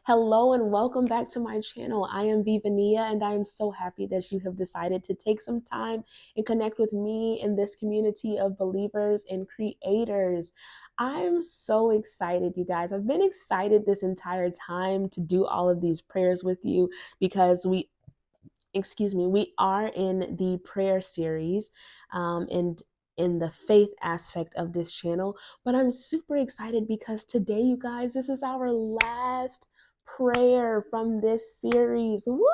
Hello and welcome back to my channel. I am Vivania and I am so happy that you have decided to take some time and connect with me in this community of believers and creators. I'm so excited, you guys. I've been excited this entire time to do all of these prayers with you because we are in the prayer series and in the faith aspect of this channel. But I'm super excited because today, you guys, this is our last prayer from this series. Woo!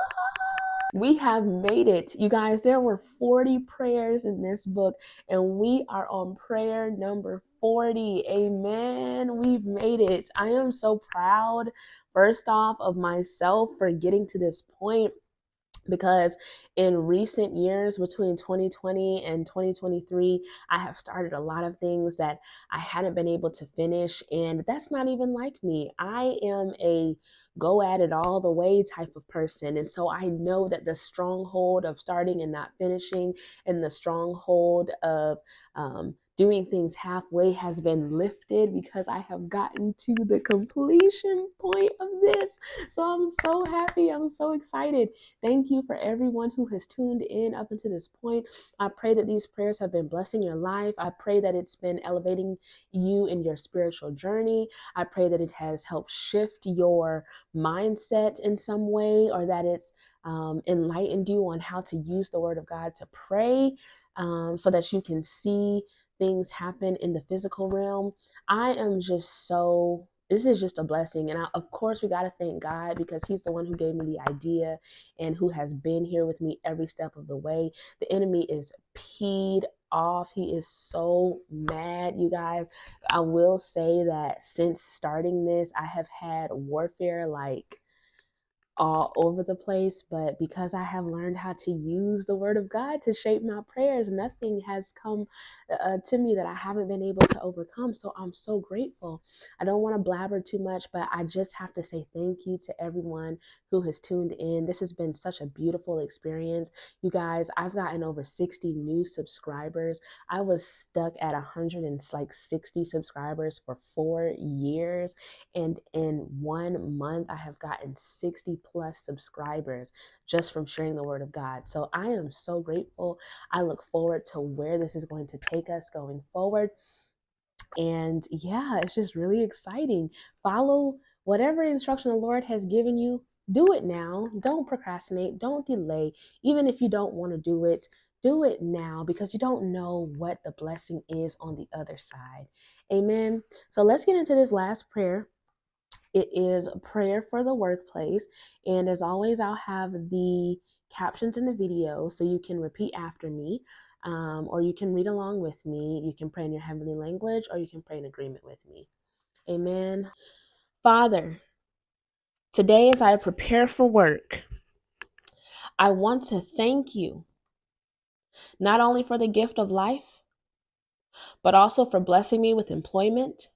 We have made it. You guys, there were 40 prayers in this book, and we are on prayer number 40. Amen. We've made it. I am so proud, first off, of myself for getting to this point, because in recent years between 2020 and 2023, I have started a lot of things that I hadn't been able to finish, and that's not even like me. I am a go at it all the way type of person, and so I know that the stronghold of starting and not finishing and the stronghold of doing things halfway has been lifted because I have gotten to the completion point of this. So I'm so happy. I'm so excited. Thank you for everyone who has tuned in up until this point. I pray that these prayers have been blessing your life. I pray that it's been elevating you in your spiritual journey. I pray that it has helped shift your mindset in some way, or that it's enlightened you on how to use the word of God to pray, so that you can see things happen in the physical realm. I am just so, this is just a blessing. And of course, we got to thank God because he's the one who gave me the idea and who has been here with me every step of the way. The enemy is peed off. He is so mad, you guys. I will say that since starting this, I have had warfare like all over the place, but because I have learned how to use the word of God to shape my prayers, nothing has come to me that I haven't been able to overcome. So I'm so grateful. I don't want to blabber too much, but I just have to say thank you to everyone who has tuned in. This has been such a beautiful experience. You guys, I've gotten over 60 new subscribers. I was stuck at 160 subscribers for 4 years. And in 1 month, I have gotten 60 plus subscribers just from sharing the word of God. So I am so grateful. I look forward to where this is going to take us going forward. And yeah, it's just really exciting. Follow whatever instruction the Lord has given you. Do it now. Don't procrastinate. Don't delay. Even if you don't want to do it now, because you don't know what the blessing is on the other side. Amen. So let's get into this last prayer. It is prayer for the workplace. And as always, I'll have the captions in the video so you can repeat after me, or you can read along with me. You can pray in your heavenly language, or you can pray in agreement with me. Amen. Father, today as I prepare for work, I want to thank you not only for the gift of life, but also for blessing me with employment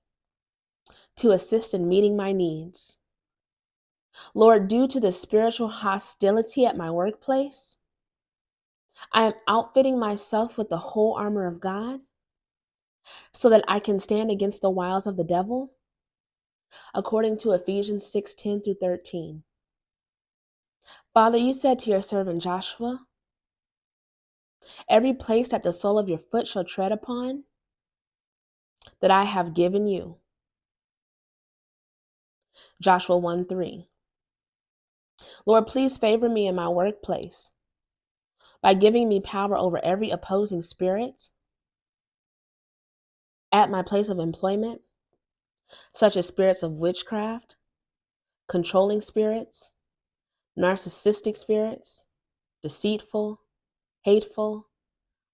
to assist in meeting my needs. Lord, due to the spiritual hostility at my workplace, I am outfitting myself with the whole armor of God so that I can stand against the wiles of the devil, according to Ephesians 6:10 through 13. Father, you said to your servant Joshua, every place that the sole of your foot shall tread upon, that I have given you. Joshua 1:3. Lord, please favor me in my workplace by giving me power over every opposing spirit at my place of employment, such as spirits of witchcraft, controlling spirits, narcissistic spirits, deceitful, hateful,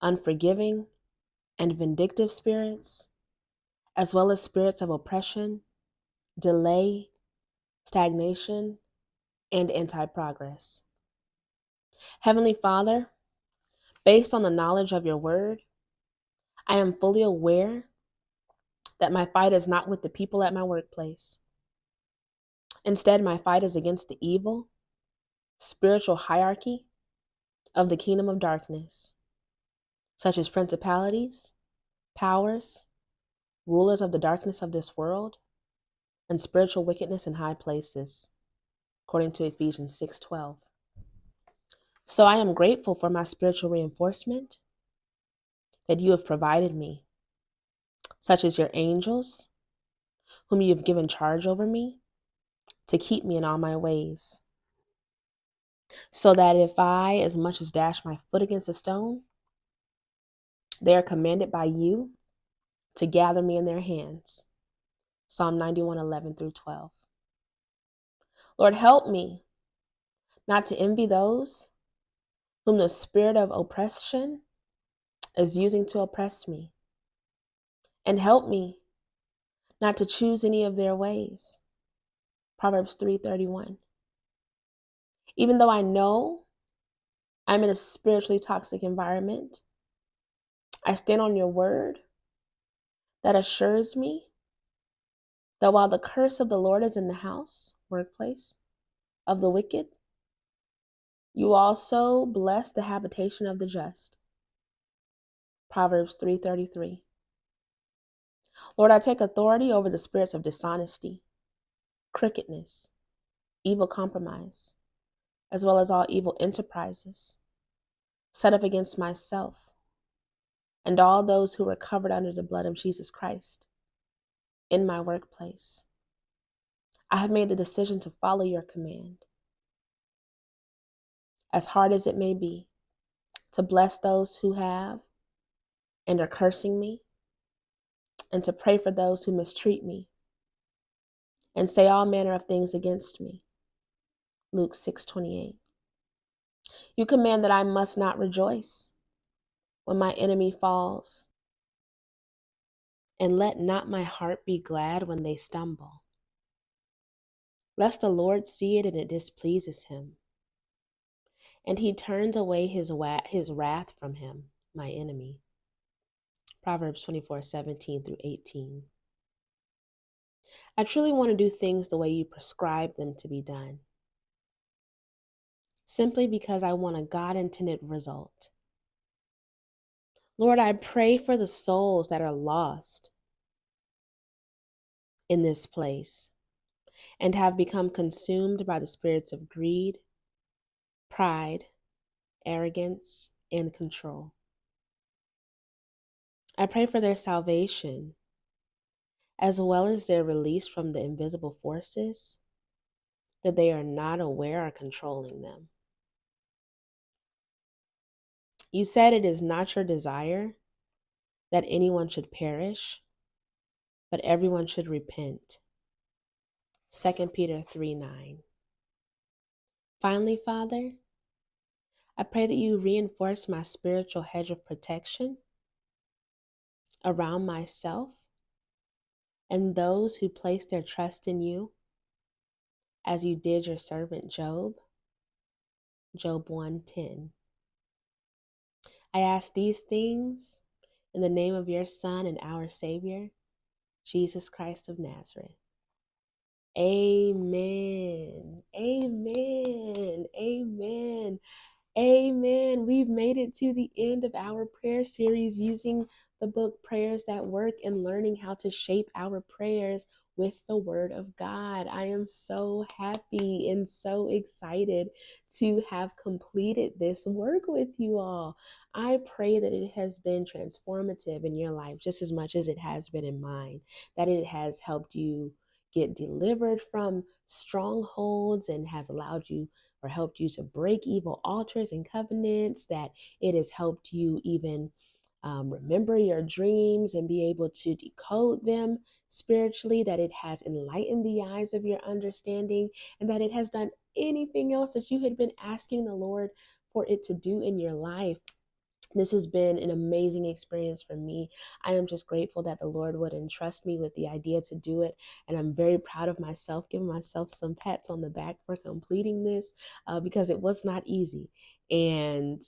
unforgiving, and vindictive spirits, as well as spirits of oppression, delay, stagnation, and anti-progress. Heavenly Father, based on the knowledge of your word, I am fully aware that my fight is not with the people at my workplace. Instead, my fight is against the evil, spiritual hierarchy of the kingdom of darkness, such as principalities, powers, rulers of the darkness of this world, and spiritual wickedness in high places. according to Ephesians 6:12. So I am grateful for my spiritual reinforcement that you have provided me, such as your angels, whom you have given charge over me, to keep me in all my ways, so that if I as much as dash my foot against a stone, they are commanded by you to gather me in their hands. Psalm 91:11-12. Lord, help me not to envy those whom the spirit of oppression is using to oppress me, and help me not to choose any of their ways. Proverbs 3:31. Even though I know I'm in a spiritually toxic environment, I stand on your word that assures me that while the curse of the Lord is in the house, workplace, of the wicked, you also bless the habitation of the just. Proverbs 3:33. Lord, I take authority over the spirits of dishonesty, crookedness, evil compromise, as well as all evil enterprises set up against myself and all those who are covered under the blood of Jesus Christ in my workplace. I have made the decision to follow your command, as hard as it may be, to bless those who have and are cursing me, and to pray for those who mistreat me and say all manner of things against me. Luke 6:28. You command that I must not rejoice when my enemy falls, and let not my heart be glad when they stumble, lest the Lord see it and it displeases him, and he turns away his wrath from him, my enemy. Proverbs 24:17-18. I truly want to do things the way you prescribe them to be done, simply because I want a God-intended result. Lord, I pray for the souls that are lost in this place and have become consumed by the spirits of greed, pride, arrogance, and control. I pray for their salvation, as well as their release from the invisible forces that they are not aware are controlling them. You said it is not your desire that anyone should perish, but everyone should repent. 2 Peter 3:9. Finally, Father, I pray that you reinforce my spiritual hedge of protection around myself and those who place their trust in you, as you did your servant Job. Job 1:10. I ask these things in the name of your Son and our Savior, Jesus Christ of Nazareth. Amen. Amen. Amen. Amen. We've made it to the end of our prayer series using the book Prayers That Work and learning how to shape our prayers with the Word of God. I am so happy and so excited to have completed this work with you all. I pray that it has been transformative in your life just as much as it has been in mine, that it has helped you get delivered from strongholds and has allowed you or helped you to break evil altars and covenants, that it has helped you even remember your dreams and be able to decode them spiritually, that it has enlightened the eyes of your understanding, and that it has done anything else that you had been asking the Lord for it to do in your life. This has been an amazing experience for me. I am just grateful that the Lord would entrust me with the idea to do it. And I'm very proud of myself, giving myself some pats on the back for completing this because it was not easy. And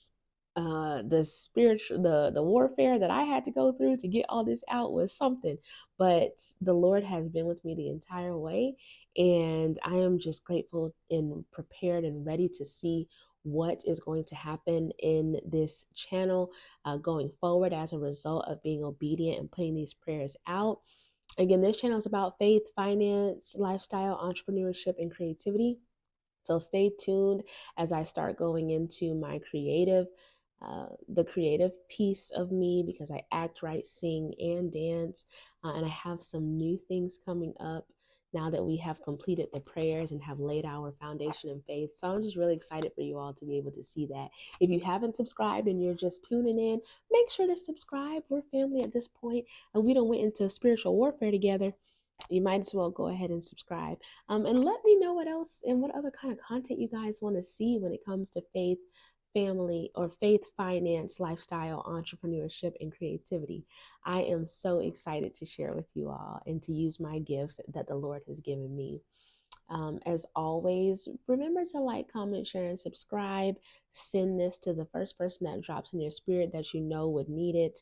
the warfare that I had to go through to get all this out was something. But the Lord has been with me the entire way. And I am just grateful and prepared and ready to see what is going to happen in this channel going forward as a result of being obedient and putting these prayers out. Again, this channel is about faith, finance, lifestyle, entrepreneurship, and creativity. So stay tuned as I start going into my the creative piece of me, because I act, write, sing, and dance. And I have some new things coming up now that we have completed the prayers and have laid our foundation in faith. So I'm just really excited for you all to be able to see that. If you haven't subscribed and you're just tuning in, make sure to subscribe. We're family at this point, and we don't went into spiritual warfare together. You might as well go ahead and subscribe. And let me know what else and what other kind of content you guys want to see when it comes to faith, family, or faith, finance, lifestyle, entrepreneurship, and creativity. I am so excited to share with you all and to use my gifts that the Lord has given me. As always, remember to like, comment, share, and subscribe. Send this to the first person that drops in your spirit that you know would need it.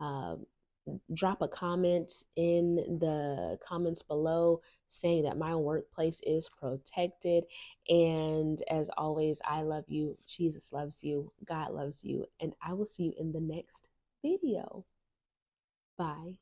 Um, Drop a comment in the comments below saying that my workplace is protected. And as always, I love you, Jesus loves you, God loves you, and I will see you in the next video. Bye.